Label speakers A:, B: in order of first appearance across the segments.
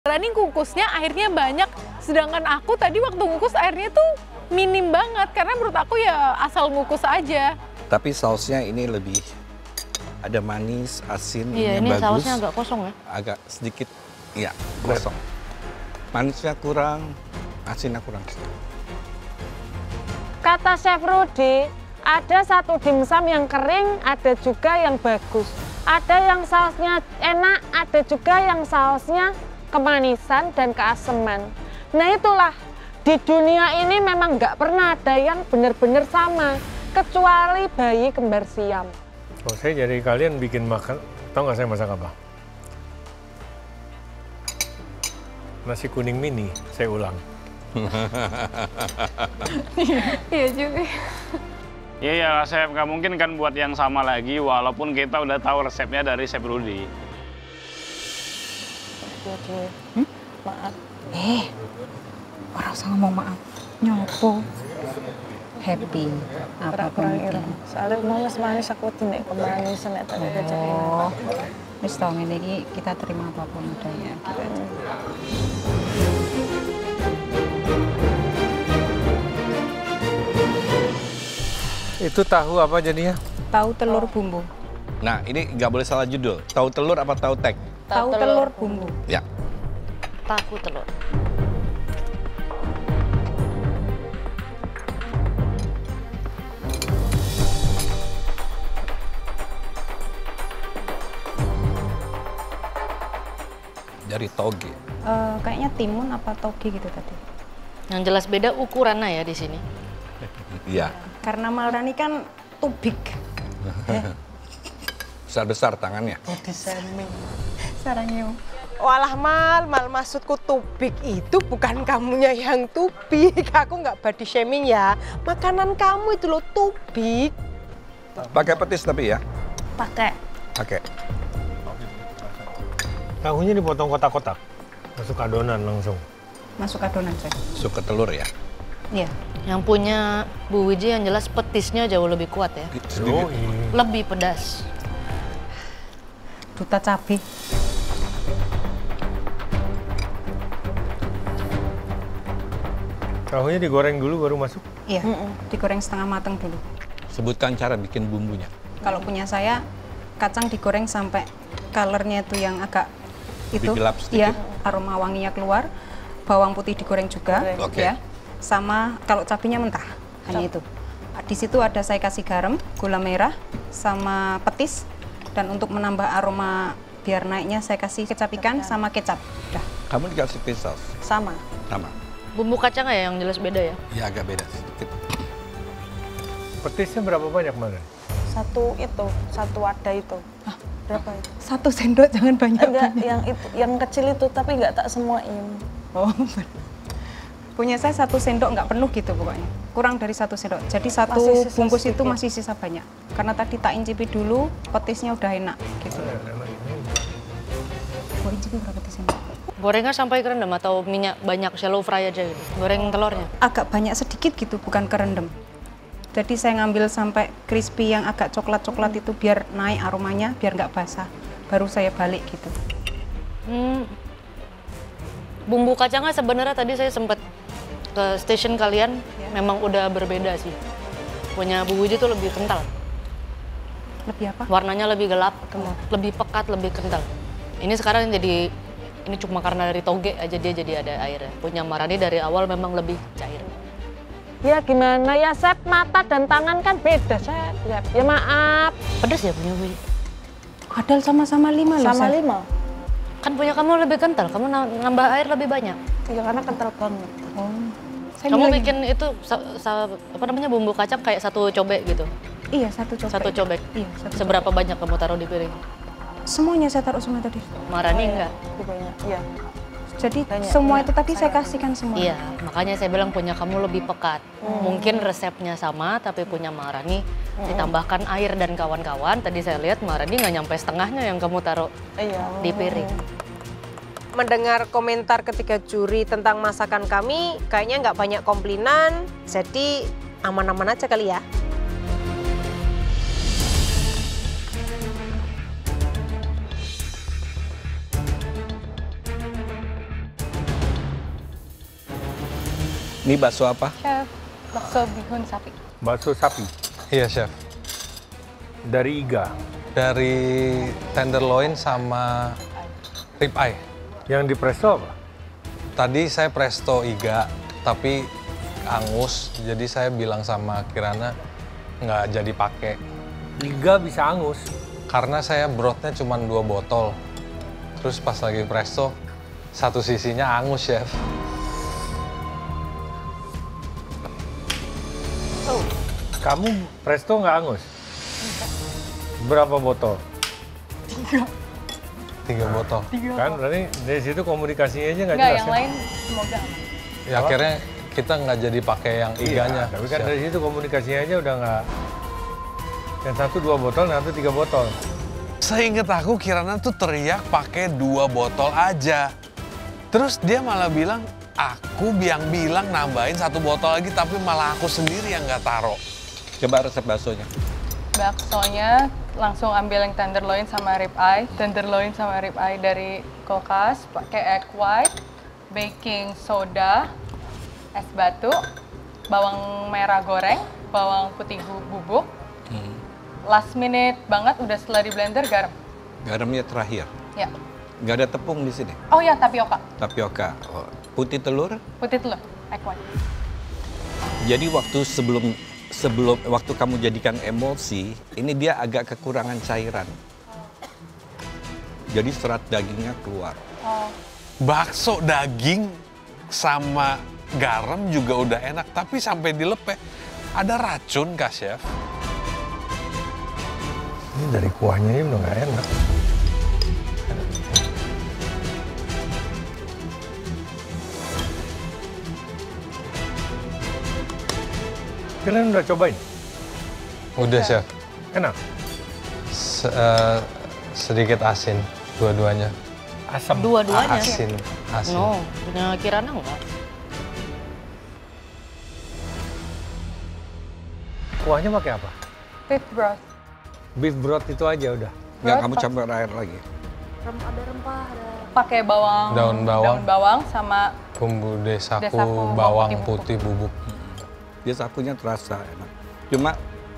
A: Rani kukusnya airnya banyak, sedangkan aku tadi waktu ngukus airnya tuh minim banget karena menurut aku ya asal ngukus aja.
B: Tapi sausnya ini lebih ada manis, asin,
C: Iya, ini
B: bagus.
C: sausnya agak kosong ya?
B: Agak sedikit, iya kosong. Manisnya kurang, asinnya kurang.
D: Kata Chef Rudy, ada satu dimsum yang kering, ada juga yang bagus. Ada yang sausnya enak, ada juga yang sausnya kemanisan dan keaseman. Nah itulah, di dunia ini memang nggak pernah ada yang benar-benar sama, kecuali bayi kembar siam.
E: Oh, saya jadi kalian bikin makan, tahu nggak saya masak apa? Nasi kuning mini, saya ulang.
A: Iya juga.
F: Iya ya, Chef, nggak mungkin kan buat yang sama lagi, walaupun kita udah tahu resepnya dari Chef Rudy.
G: Maaf. Orang usah ngomong maaf. Nyopo. Happy. Apa
D: kurang
G: penting.
D: Soalnya mau manis aku tidak kemanisan ya tadi
G: Oh. Wis tau ngene iki kita terima apapun adanya gitu aja.
E: Itu tahu apa jadinya?
G: Tahu telur bumbu.
B: Nah, ini nggak boleh salah judul. Tahu telur apa tahu tek?
G: Tahu telur bumbu.
B: Ya.
C: Tahu telur.
B: Dari toge.
G: Kayaknya timun apa toge gitu tadi.
C: Yang jelas beda ukurannya ya di sini.
B: Iya.
G: Karena Maharani kan too big.
B: Besar-besar tangannya.
D: body shaming.
G: Sarangnya.
D: Walah mal maksudku tubik itu bukan kamunya yang tubik. Aku nggak body shaming ya. Makanan kamu itu loh tubik.
B: Pakai petis tapi ya?
G: Pakai.
B: Pakai.
E: Tahunya dipotong kotak-kotak, masuk adonan langsung.
G: Masuk adonan, Chef.
B: Suka telur ya?
G: Iya.
C: Yang punya Bu Wiji yang jelas petisnya jauh lebih kuat ya.
E: Oh,
C: Lebih pedas.
G: Duta cabai.
E: tahunya digoreng dulu baru masuk.
G: Iya. Digoreng setengah matang dulu.
B: Sebutkan cara bikin bumbunya.
G: Kalau punya saya, kacang digoreng sampai colornya itu yang agak itu,
B: lebih gelap sedikit.
G: ya, aroma wanginya keluar. Bawang putih digoreng juga,
B: Oke.
G: ya. Sama kalau cabenya mentah, hanya itu. Di situ ada saya kasih garam, gula merah, sama petis. Dan untuk menambah aroma biar naiknya saya kasih kecap ikan sama kecap. Udah.
B: Kamu dikasih fish sauce?
D: Sama.
B: Sama?
C: Bumbu kacang ya yang jelas beda ya.
B: Ya agak beda sedikit.
E: Petisnya berapa banyak mana?
D: Satu wadah itu. Berapa itu?
G: 1 sendok, jangan banyak.
D: Enggak, yang kecil itu tapi nggak tak semuain.
G: Oh, punya saya 1 sendok nggak penuh gitu pokoknya. Kurang dari 1 sendok. Jadi satu
D: Masih sisa
G: bungkus
D: sedikit.
G: itu masih sisa banyak. Karena tadi tak incipi dulu, petisnya udah enak gitu. Mau incipi berapa petisnya?
C: Gorengnya sampai kerendam atau minyak banyak shallow fry aja gitu. Goreng telurnya.
G: Agak banyak sedikit gitu, bukan kerendam. Jadi saya ngambil sampai crispy yang agak coklat-coklat itu biar naik aromanya, biar nggak basah. Baru saya balik gitu.
C: Bumbu kacangnya sebenarnya tadi saya sempat ke station kalian, memang udah berbeda sih. Punya Bu Wiji tuh lebih kental.
G: Lebih apa?
C: Warnanya lebih gelap, lebih pekat, lebih kental. Ini sekarang jadi, ini cuma karena dari toge aja dia jadi ada airnya. Punya Maharani dari awal memang lebih cair.
D: Ya gimana ya Chef, mata dan tangan kan beda Chef. Ya maaf.
C: Pedas ya punya Bu Wiji?
G: Padahal sama-sama 5 loh.
D: Sama
G: Chef.
D: 5.
C: Kan punya kamu lebih kental, kamu nambah air lebih banyak.
D: Ya karena kental banget.
G: Oh. Saya
C: Kamu
G: milih-
C: bikin itu apa namanya bumbu kacang kayak satu cobek gitu.
G: Iya, 1 cobek.
C: Satu cobek.
G: Iya, 1
C: Seberapa banyak kamu taruh di piring?
G: Semuanya saya taruh semua tadi.
C: Maharani enggak?
D: Banyak. Iya.
G: Jadi
D: Banyak,
G: semua
D: banyak.
G: itu tadi saya kasihkan semua.
C: Iya, makanya saya bilang punya kamu lebih pekat. Mungkin resepnya sama, tapi punya Maharani ditambahkan air dan kawan-kawan. Tadi saya lihat Maharani nggak nyampe setengahnya yang kamu taruh
D: Iya.
C: di piring.
D: Mendengar komentar ketiga juri tentang masakan kami, kayaknya nggak banyak komplinan, jadi aman-aman aja kali ya.
B: Ini bakso apa?
A: Chef, bakso bihun sapi.
E: Bakso sapi
H: Iya, Chef.
E: dari iga.
H: Dari tenderloin sama rib eye.
E: Yang di presto apa?
H: Tadi saya presto iga, tapi angus. Jadi saya bilang sama Kirana nggak jadi pakai.
E: Iga bisa angus.
H: Karena saya brothnya cuma 2 botol. Terus pas lagi presto, satu sisinya angus, Chef.
E: Kamu presto nggak angus? Berapa botol?
H: 3 botol.
E: Kan berarti dari situ komunikasinya aja nggak
A: Enggak,
E: jelas
A: yang
E: ya?
A: lain semoga aman.
H: Ya, akhirnya kita nggak jadi pakai yang iganya.
E: Iya, tapi kan
H: Chef.
E: dari situ komunikasinya aja udah nggak. Yang satu 2 botol, yang satu 3 botol.
I: Seingat aku Kirana tuh teriak pakai 2 botol aja. Terus dia malah bilang, aku bilang nambahin 1 botol lagi tapi malah aku sendiri yang nggak taruh.
B: Coba resep baksonya.
A: Baksonya langsung ambil yang tenderloin sama rib eye. Tenderloin sama rib eye dari kulkas, pakai egg white, baking soda, es batu, bawang merah goreng, bawang putih bubuk. Last minute banget udah setelah di blender garam.
B: Garamnya terakhir.
A: Ya.
B: Nggak ada tepung di sini.
A: Oh ya, tapioka.
B: Tapioka. Oh, putih telur.
A: Putih telur, egg white.
B: Jadi sebelum waktu kamu jadikan emulsi, ini dia agak kekurangan cairan. Jadi serat dagingnya keluar.
I: Bakso daging sama garam juga udah enak, tapi sampai dilepeh. Ada racun kah, Chef?
E: Ini dari kuahnya ini udah nggak enak. Kalian udah cobain?
H: Udah, Chef.
E: Enak?
H: Sedikit asin, dua-duanya.
E: Asam?
C: Dua-duanya.
H: Asin.
C: No, punya Kirana enggak.
E: Kuahnya pakai apa?
A: Beef broth.
E: Beef broth itu aja udah.
B: Nggak, kamu campur air lagi.
C: Ada rempah, ada
A: Pakai bawang,
H: Daun bawang.
A: sama
H: Bumbu desaku,
A: Desaku,
H: bawang
A: bawang
H: putih bubuk.
B: Dia sakunya terasa enak. Cuma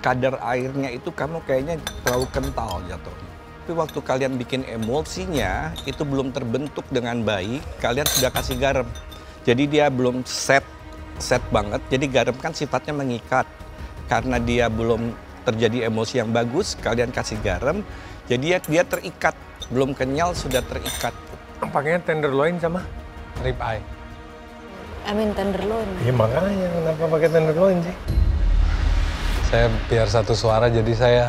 B: kadar airnya itu kamu kayaknya terlalu kental jatuhnya. Tapi waktu kalian bikin emulsinya, itu belum terbentuk dengan baik, kalian sudah kasih garam. Jadi dia belum set banget, jadi garam kan sifatnya mengikat. Karena dia belum terjadi emulsi yang bagus, kalian kasih garam, jadi dia terikat. Belum kenyal, sudah terikat.
E: Pakainya tenderloin sama?
H: Rib eye.
C: tenderloin.
E: Ya makanya kenapa pakai tenderloin sih?
H: Saya biar satu suara, jadi saya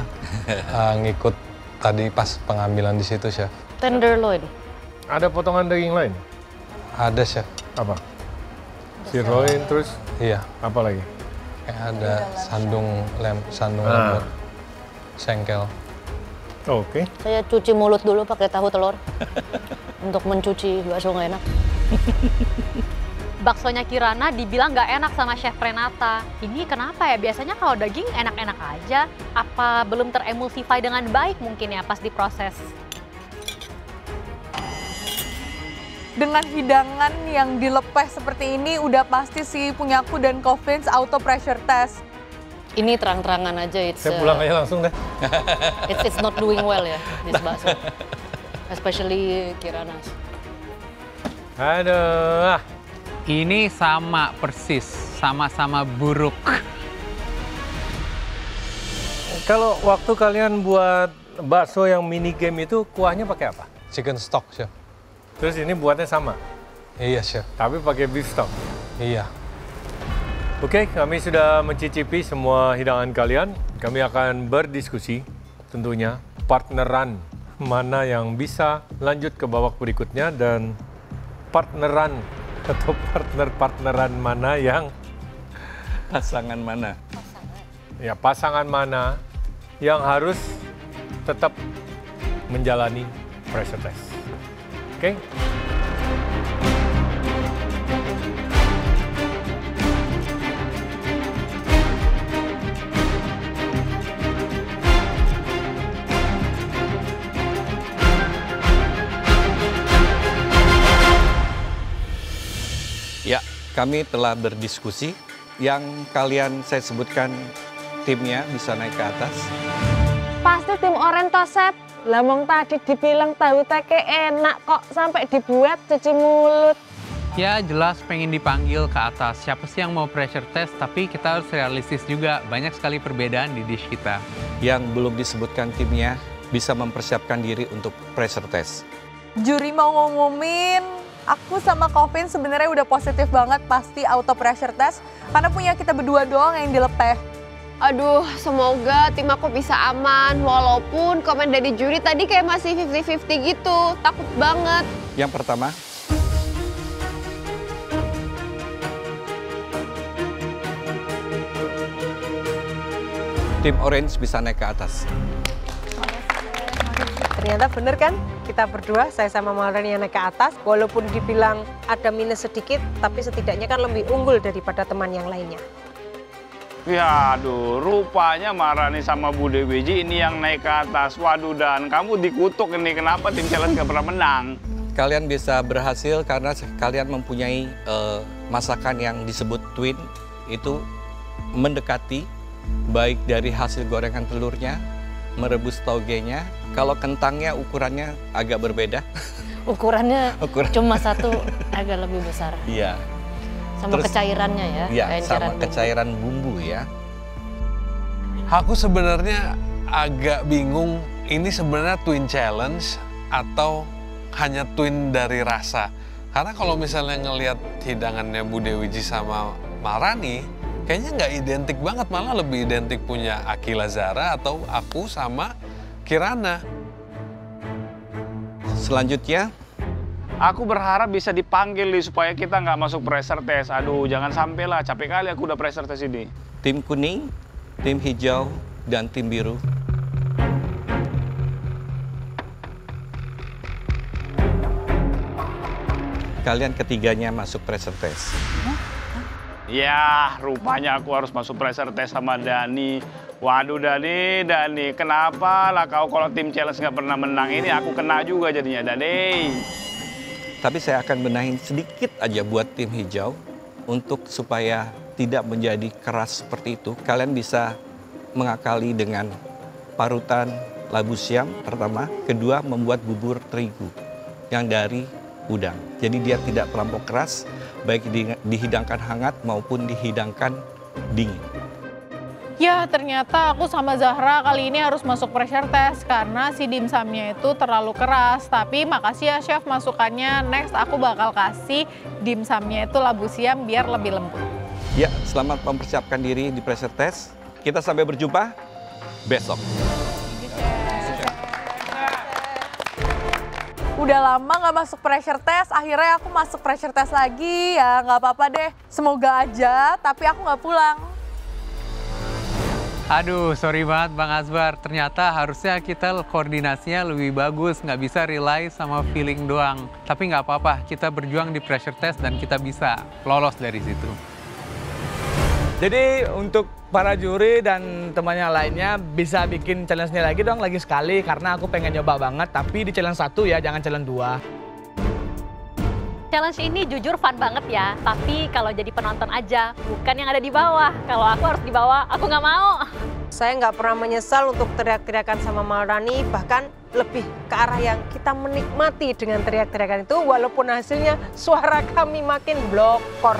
H: ngikut tadi pas pengambilan di situ, Chef.
C: Tenderloin.
E: Ada potongan daging lain?
H: Ada, Chef.
E: Apa? Sirloin terus
H: Iya,
E: apa lagi?
H: kayak ada sandung
E: Ah.
H: lembut, sengkel.
E: Oke.
C: Saya cuci mulut dulu pakai tahu telur. Untuk mencuci bakso nggak enak.
J: Baksonya Kirana dibilang nggak enak sama Chef Renata. Ini kenapa ya? Biasanya kalau daging enak-enak aja. Apa belum teremulsify dengan baik mungkin ya pas diproses?
A: dengan hidangan yang dilepeh seperti ini udah pasti sih punyaku dan Coffins auto pressure test.
C: Ini terang-terangan aja,
E: Saya pulang aja langsung deh.
C: it's not doing well ya, this bakso. Especially Kirana's.
E: Aduh.
K: Ini sama persis, sama-sama buruk.
E: Kalau waktu kalian buat bakso yang mini game itu kuahnya pakai apa?
H: Chicken stock, Chef.
E: Terus ini buatnya sama?
H: Iya, Chef.
E: Tapi pakai beef stock?
H: Iya.
E: Oke, kami sudah mencicipi semua hidangan kalian. Kami akan berdiskusi tentunya partneran mana yang bisa lanjut ke babak berikutnya dan partneran atau partneran mana yang
B: Pasangan mana?
E: pasangan mana yang harus tetap menjalani pressure test. Oke?
I: Ya,
B: kami telah berdiskusi. Yang kalian saya sebutkan timnya bisa naik ke atas.
D: Pasti tim oren toh, Sep. Lamong tadi dibilang tahu teke enak kok sampai dibuat cuci mulut.
K: Ya jelas pengen dipanggil ke atas. Siapa sih yang mau pressure test, tapi kita harus realistis juga. Banyak sekali perbedaan di dish kita.
B: Yang belum disebutkan timnya bisa mempersiapkan diri untuk pressure test.
A: Juri mau ngumumin, aku sama Kevin sebenarnya udah positif banget pasti auto pressure test karena punya kita berdua doang yang dilepeh.
L: Aduh, semoga tim aku bisa aman. Walaupun komen dari juri tadi kayak masih 50-50 gitu. Takut banget.
B: Yang pertama, tim orange bisa naik ke atas.
M: Ternyata bener kan? Kita berdua, saya sama Maurani yang naik ke atas. Walaupun dibilang ada minus sedikit, tapi setidaknya kan lebih unggul daripada teman yang lainnya.
F: Ya aduh, rupanya Maharani sama Bu Dewi Ji ini yang naik ke atas. Waduh, Dan kamu dikutuk ini, kenapa tim challenge gak pernah menang?
B: Kalian bisa berhasil karena kalian mempunyai masakan yang disebut twin. Itu mendekati baik dari hasil gorengan telurnya, merebus togenya. Kalau kentangnya ukurannya agak berbeda.
C: Ukurannya cuma satu agak lebih besar.
B: Iya.
C: Sama
B: Terus,
C: kecairannya ya.
B: Iya, sama kecairan bumbu ya.
I: Aku sebenarnya agak bingung, ini sebenarnya twin challenge atau hanya twin dari rasa. Karena kalau misalnya ngelihat hidangannya Bu Dewi Ji sama Maharani, kayaknya nggak identik banget, malah lebih identik punya Akila Zara atau aku sama Kirana.
B: Selanjutnya,
F: aku berharap bisa dipanggil nih supaya kita nggak masuk pressure test. Aduh, jangan sampai lah, capek kali aku udah pressure test ini.
B: tim kuning, tim hijau, dan tim biru. Kalian ketiganya masuk pressure test.
F: Ya, rupanya aku harus masuk pressure test sama Dani. Waduh Dani, kenapa lah kau kalau tim challenge nggak pernah menang ini aku kena juga jadinya Dani.
B: Tapi saya akan benahin sedikit aja buat tim hijau untuk supaya tidak menjadi keras seperti itu. Kalian bisa mengakali dengan parutan labu siam pertama, kedua membuat bubur terigu yang dari udang. Jadi dia tidak terlampau keras, baik dihidangkan hangat maupun dihidangkan dingin.
N: Ya, ternyata aku sama Zahra kali ini harus masuk pressure test karena si dimsumnya itu terlalu keras. Tapi makasih ya chef masukannya. Next aku bakal kasih dimsumnya itu labu siam biar lebih lembut.
B: Ya, selamat mempersiapkan diri di pressure test. Kita sampai berjumpa besok.
A: Udah lama nggak masuk pressure test, akhirnya aku masuk pressure test lagi. Ya nggak apa-apa deh, semoga aja, tapi aku nggak pulang.
K: Aduh, sorry banget Bang Azbar. Ternyata harusnya kita koordinasinya lebih bagus, nggak bisa rely sama feeling doang. Tapi nggak apa-apa, kita berjuang di pressure test dan kita bisa lolos dari situ.
O: Jadi untuk para juri dan temannya lainnya bisa bikin challenge-nya lagi dong, lagi sekali. Karena aku pengen nyoba banget, tapi di challenge 1 ya, jangan challenge 2.
J: Challenge ini jujur fun banget ya, tapi kalau jadi penonton aja, bukan yang ada di bawah. Kalau aku harus di bawah, aku nggak mau.
M: Saya nggak pernah menyesal untuk teriak-teriakan sama Maharani, bahkan lebih ke arah yang kita menikmati dengan teriak-teriakan itu, walaupun hasilnya suara kami makin blokor.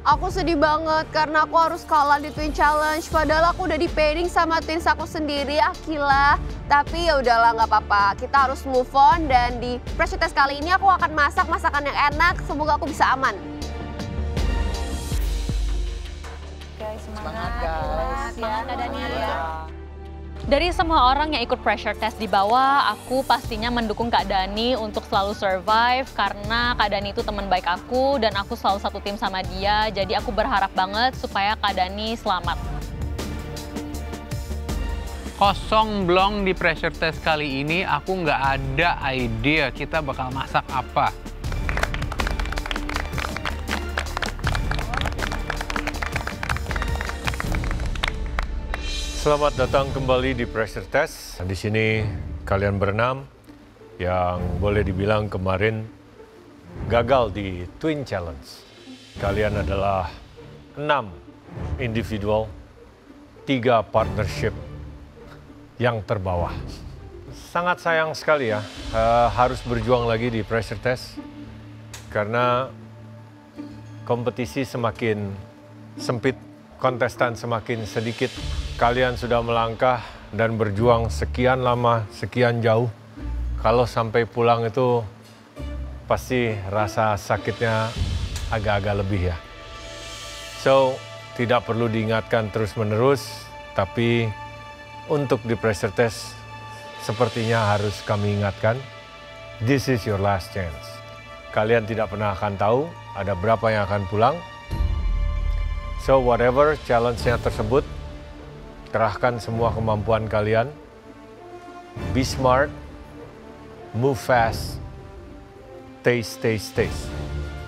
L: Aku sedih banget karena aku harus kalah di Twin Challenge. Padahal aku udah di pairing sama twins aku sendiri, Akila. Tapi ya udahlah, nggak apa-apa. Kita harus move on dan di pressure test kali ini aku akan masak masakan yang enak. Semoga aku bisa aman.
A: Guys,
J: Semangat guys. Semangat Kak Dani. Dari semua orang yang ikut pressure test di bawah, aku pastinya mendukung Kak Dani untuk selalu survive karena Kak Dani itu teman baik aku dan aku selalu satu tim sama dia. Jadi aku berharap banget supaya Kak Dani selamat.
K: Kosong blong di pressure test kali ini, aku nggak ada ide kita bakal masak apa.
E: Selamat datang kembali di Pressure Test. Di sini kalian berenam yang boleh dibilang kemarin gagal di Twin Challenge. Kalian adalah 6 individual, 3 partnership yang terbawah. Sangat sayang sekali ya, harus berjuang lagi di Pressure Test karena kompetisi semakin sempit, kontestan semakin sedikit. Kalian sudah melangkah dan berjuang sekian lama, sekian jauh. Kalau sampai pulang itu pasti rasa sakitnya agak-agak lebih ya. So, tidak perlu diingatkan terus-menerus, tapi untuk di Pressure Test sepertinya harus kami ingatkan, this is your last chance. Kalian tidak pernah akan tahu ada berapa yang akan pulang. So, whatever challenge-nya tersebut, kerahkan semua kemampuan kalian. Be smart, move fast, taste.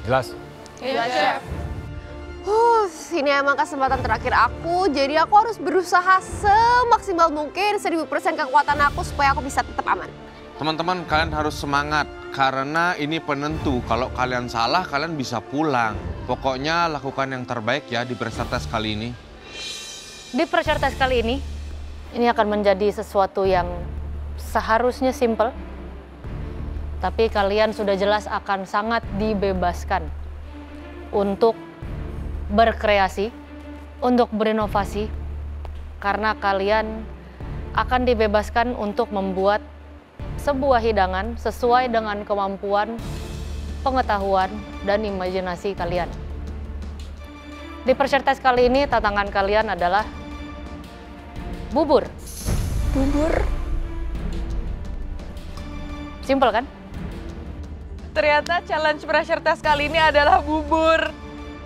E: Jelas?
L: Iya, Chef. Ini emang kesempatan terakhir aku, jadi aku harus berusaha semaksimal mungkin 1000% kekuatan aku supaya aku bisa tetap aman.
I: Teman-teman, kalian harus semangat karena ini penentu. Kalau kalian salah, kalian bisa pulang. Pokoknya lakukan yang terbaik ya di Pressure Test kali ini.
C: Di Pressure Test kali ini akan menjadi sesuatu yang seharusnya simple, tapi kalian sudah jelas akan sangat dibebaskan untuk berkreasi, untuk berinovasi, karena kalian akan dibebaskan untuk membuat sebuah hidangan sesuai dengan kemampuan, pengetahuan, dan imajinasi kalian. Di Pressure Test kali ini tantangan kalian adalah bubur.
A: Bubur?
C: Simple kan?
N: Ternyata challenge Pressure Test kali ini adalah bubur.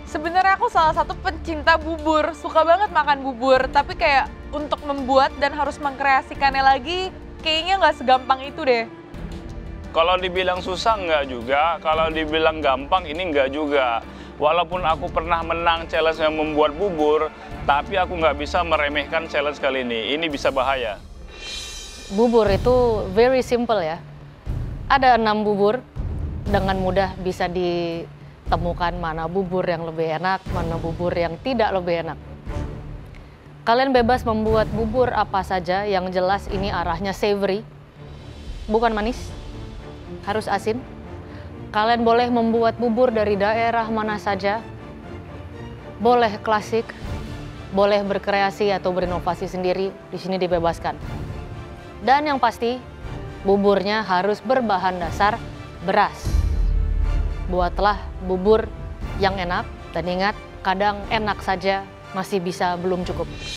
N: Sebenarnya aku salah satu pencinta bubur, suka banget makan bubur. Tapi kayak untuk membuat dan harus mengkreasikannya lagi, kayaknya nggak segampang itu deh.
F: Kalau dibilang susah nggak juga, kalau dibilang gampang ini nggak juga. Walaupun aku pernah menang challenge yang membuat bubur, tapi aku nggak bisa meremehkan challenge kali ini. Ini bisa bahaya.
C: Bubur itu very simple ya. Ada 6 bubur, dengan mudah bisa ditemukan mana bubur yang lebih enak, mana bubur yang tidak lebih enak. Kalian bebas membuat bubur apa saja, yang jelas ini arahnya savory, bukan manis, harus asin. Kalian boleh membuat bubur dari daerah mana saja, boleh klasik, boleh berkreasi atau berinovasi sendiri, di sini dibebaskan. Dan yang pasti, buburnya harus berbahan dasar beras. Buatlah bubur yang enak, dan ingat, kadang enak saja masih bisa belum cukup.